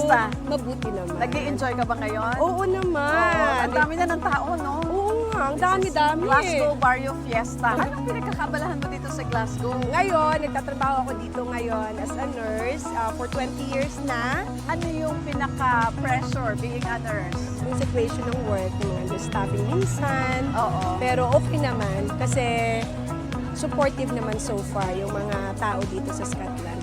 Kamusta? Mabuti naman. Nag-i-enjoy ka ba ngayon? Oo naman. Oo, ang dami na ng tao, no? Oo nga, ang dami-dami. Glasgow Barrio Fiesta. Anong pinagkakabalahan mo dito sa Glasgow? Ngayon, nagtatrabaho ako dito ngayon as a nurse for 20 years na. Ano yung pinaka-pressure being a nurse? Yung situation ng work, mga staffing minsan. Oo. Pero okay naman kasi supportive naman so far yung mga tao dito sa Scotland.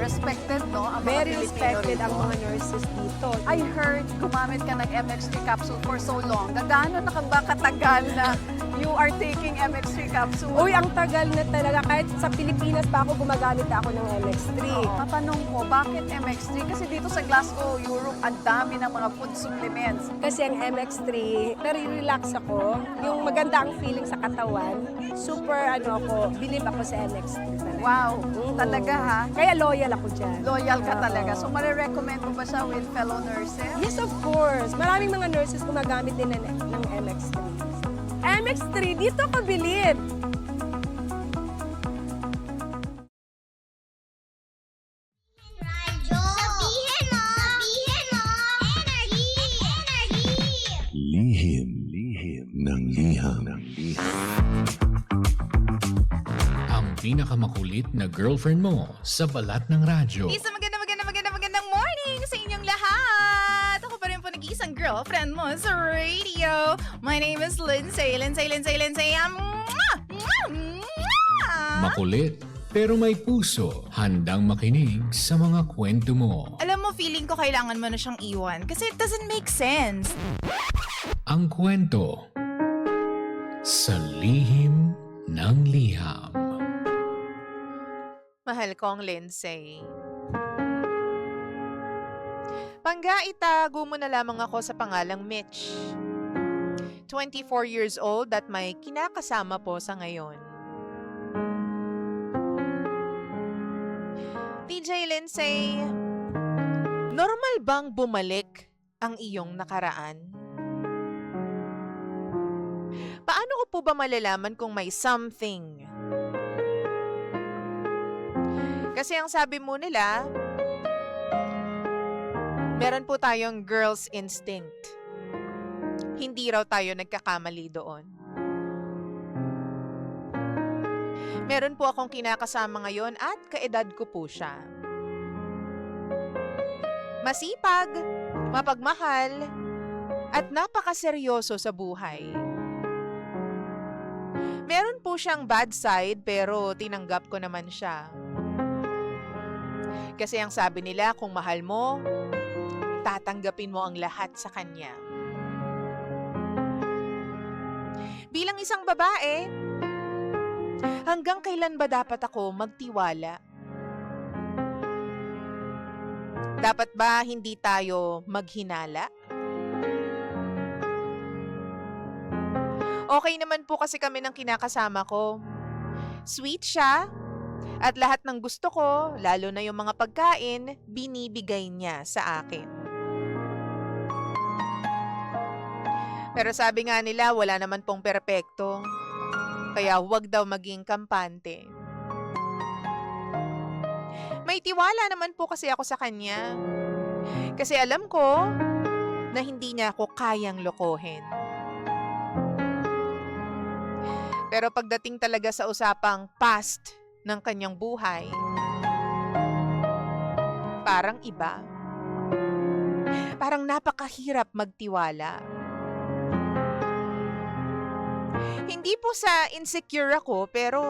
Respected, no? Ang mga Very Pilipino respected rito. ang mga nurses dito. I heard gumamit ka ng MX3 capsule for so long. Gaano na ka ba katagal na you are taking MX3 capsule? Uy, ang tagal na talaga. Kahit sa Pilipinas pa ako gumagamit ako ng MX3. Oo. Tatanong ko, bakit MX3? Kasi dito sa Glasgow, Europe, ang dami ng mga food supplements. Kasi ang MX3, nare-relax ako. Yung maganda ang feeling sa katawan. Super, believe ako sa MX3 talaga. Wow, Oo. talaga ha? Kaya loyal ako dyan. Loyal ka Oo. talaga. So, marirecommend mo ba siya with fellow nurses? Yes, of course. Maraming mga nurses gumagamit din ng MX3. MX3, dito ka bilib. Sabihin mo! Sabihin mo! Energy! Energy! Lihim ng liham. Ang pinakamakulit na girlfriend mo sa balat ng radyo. Isang magandang morning sa inyong lahat! Ako pa rin po nag-iisang girlfriend mo sa radio. My name is Lindsay. Makulit pero may puso, handang makinig sa mga kwento mo. Alam mo, feeling ko kailangan mo na siyang iwan kasi it doesn't make sense. Ang kwento sa lihim ng liham. Mahal kong Lindsay. Pangga, itago mo na lamang ako sa pangalang Mitch. 24 years old at may kinakasama po sa ngayon. TJ Lindsay, normal bang bumalik ang iyong nakaraan? Paano ko po ba malalaman kung may something? Kasi ang sabi mo nila, meron po tayong girl's instinct. Hindi raw tayo nagkakamali doon. Meron po akong kinakasama ngayon at kaedad ko po siya. Masipag, mapagmahal, at napakaseryoso sa buhay. Meron po siyang bad side pero tinanggap ko naman siya. Kasi ang sabi nila, kung mahal mo, tatanggapin mo ang lahat sa kanya. Bilang isang babae, hanggang kailan ba dapat ako magtiwala? Dapat ba hindi tayo maghinala? Okay naman po kasi kami ng kinakasama ko. Sweet siya. At lahat ng gusto ko, lalo na yung mga pagkain, binibigay niya sa akin. Pero sabi nga nila, wala naman pong perpekto. Kaya huwag daw maging kampante. May tiwala naman po kasi ako sa kanya. Kasi alam ko na hindi niya ako kayang lokohin. Pero pagdating talaga sa usapang past ng kanyang buhay, parang iba. Parang napakahirap magtiwala. Hindi po sa insecure ako, pero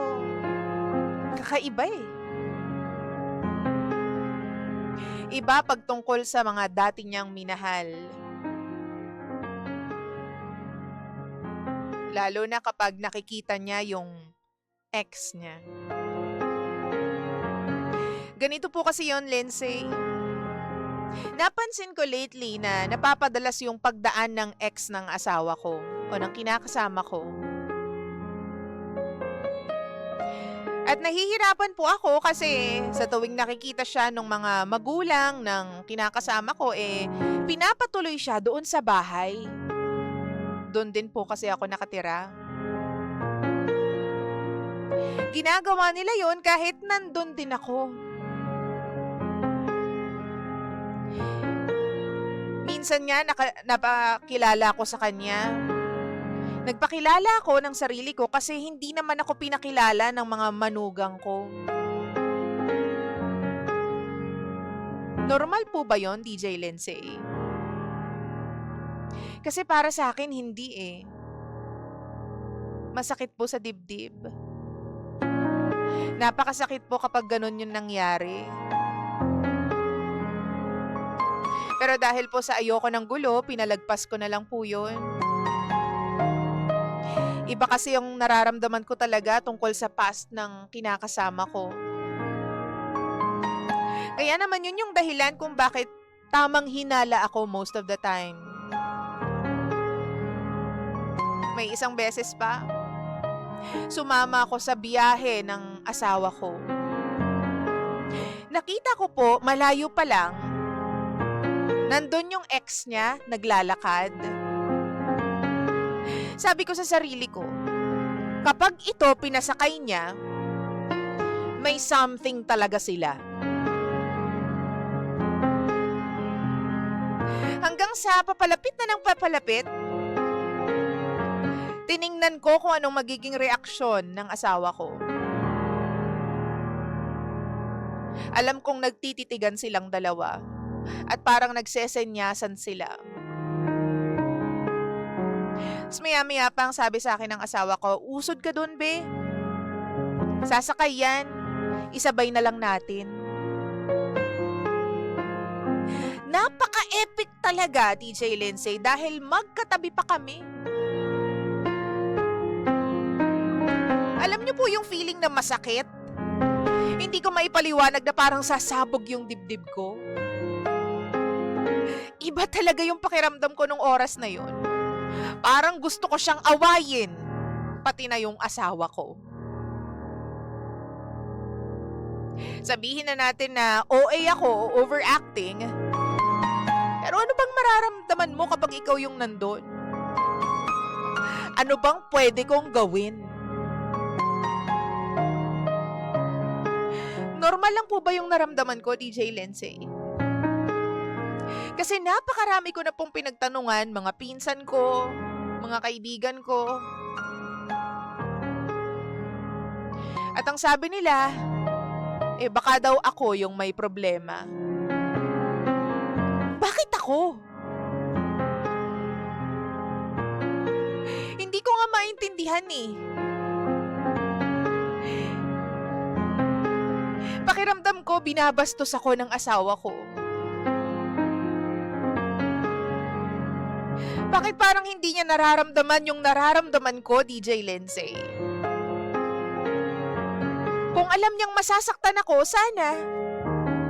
kakaiba eh. Iba pagtungkol sa mga dati niyang minahal. Lalo na kapag nakikita niya yung ex niya. Ganito po kasi yon, Lindsay. Napansin ko lately na napapadalas yung pagdaan ng ex ng asawa ko o ng kinakasama ko. At nahihirapan po ako kasi sa tuwing nakikita siya ng mga magulang ng kinakasama ko, pinapatuloy siya doon sa bahay. Doon din po kasi ako nakatira. Ginagawa nila yon kahit nandun din ako. Minsan nga napakilala ko sa kanya. Nagpakilala ako ng sarili ko kasi hindi naman ako pinakilala ng mga manugang ko. Normal po ba yon, DJ Lindsay? Kasi para sa akin, hindi eh. Masakit po sa dibdib. Napakasakit po kapag ganun yung nangyari. Pero dahil po sa ayoko ng gulo, pinalagpas ko na lang po yun. Iba kasi yung nararamdaman ko talaga tungkol sa past ng kinakasama ko. Kaya naman yun yung dahilan kung bakit tamang hinala ako most of the time. May isang beses pa, sumama ako sa biyahe ng asawa ko. Nakita ko po, malayo pa lang, nandun yung ex niya, naglalakad. Sabi ko sa sarili ko, kapag ito pinasakay niya, may something talaga sila. Hanggang sa papalapit na ng papalapit, tiningnan ko kung anong magiging reaksyon ng asawa ko. Alam kong nagtititigan silang dalawa at parang nagsesenyasan sila. Tapos maya-maya pang sabi sa akin ng asawa ko, usod ka dun, be. Sasakay yan. Isabay na lang natin. Napaka-epic talaga, DJ Lindsay, dahil magkatabi pa kami. Alam niyo po yung feeling na masakit? Hindi ko maipaliwanag na parang sasabog yung dibdib ko. Iba talaga yung pakiramdam ko nung oras na yun. Parang gusto ko siyang awayin, pati na yung asawa ko. Sabihin na natin na OA ako, overacting. Pero ano bang mararamdaman mo kapag ikaw yung nandun? Ano bang pwede kong gawin? Normal lang po ba yung naramdaman ko, DJ Lindsay? Kasi napakarami ko na pong pinagtanungan, mga pinsan ko, mga kaibigan ko. At ang sabi nila, baka daw ako yung may problema. Bakit ako? Hindi ko nga maintindihan eh. Pakiramdam ko, binabastos ako ng asawa ko. Bakit parang hindi niya nararamdaman yung nararamdaman ko, DJ Lindsay? Kung alam niyang masasaktan ako, sana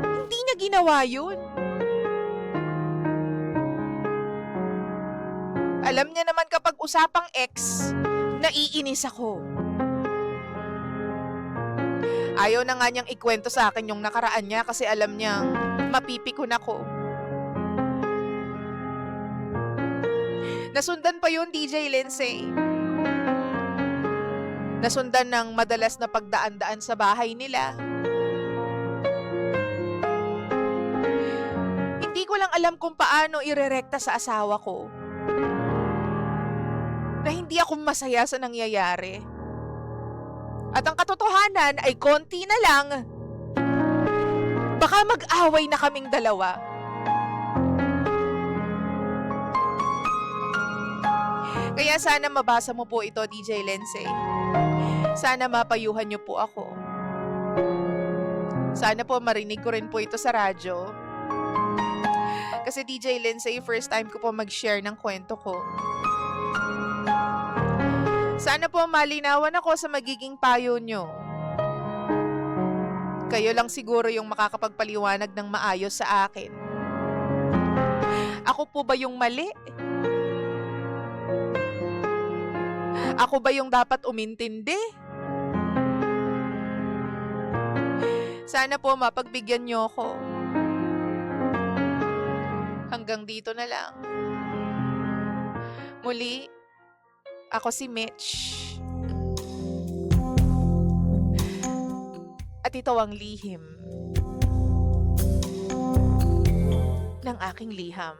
hindi niya ginawa yun. Alam niya naman kapag usapang ex, naiinis ako. Ayaw na nga niyang ikwento sa akin yung nakaraan niya kasi alam niyang mapipikon ako. Nasundan pa yun, DJ Lindsay. Nasundan ng madalas na pagdaan-daan sa bahay nila. Hindi ko lang alam kung paano irerekta sa asawa ko na hindi ako masaya sa nangyayari. At ang katotohanan ay konti na lang, baka mag-away na kaming dalawa. Kaya sana mabasa mo po ito, DJ Lindsay. Sana mapayuhan niyo po ako. Sana po marinig ko rin po ito sa radyo. Kasi DJ Lindsay, first time ko po mag-share ng kwento ko. Sana po malinawan ako sa magiging payo nyo. Kayo lang siguro yung makakapagpaliwanag ng maayos sa akin. Ako po ba yung mali? Ako ba yung dapat umintindi? Sana po mapagbigyan nyo ako. Hanggang dito na lang. Muli, ako si Mitch. At ito ang lihim ng aking liham.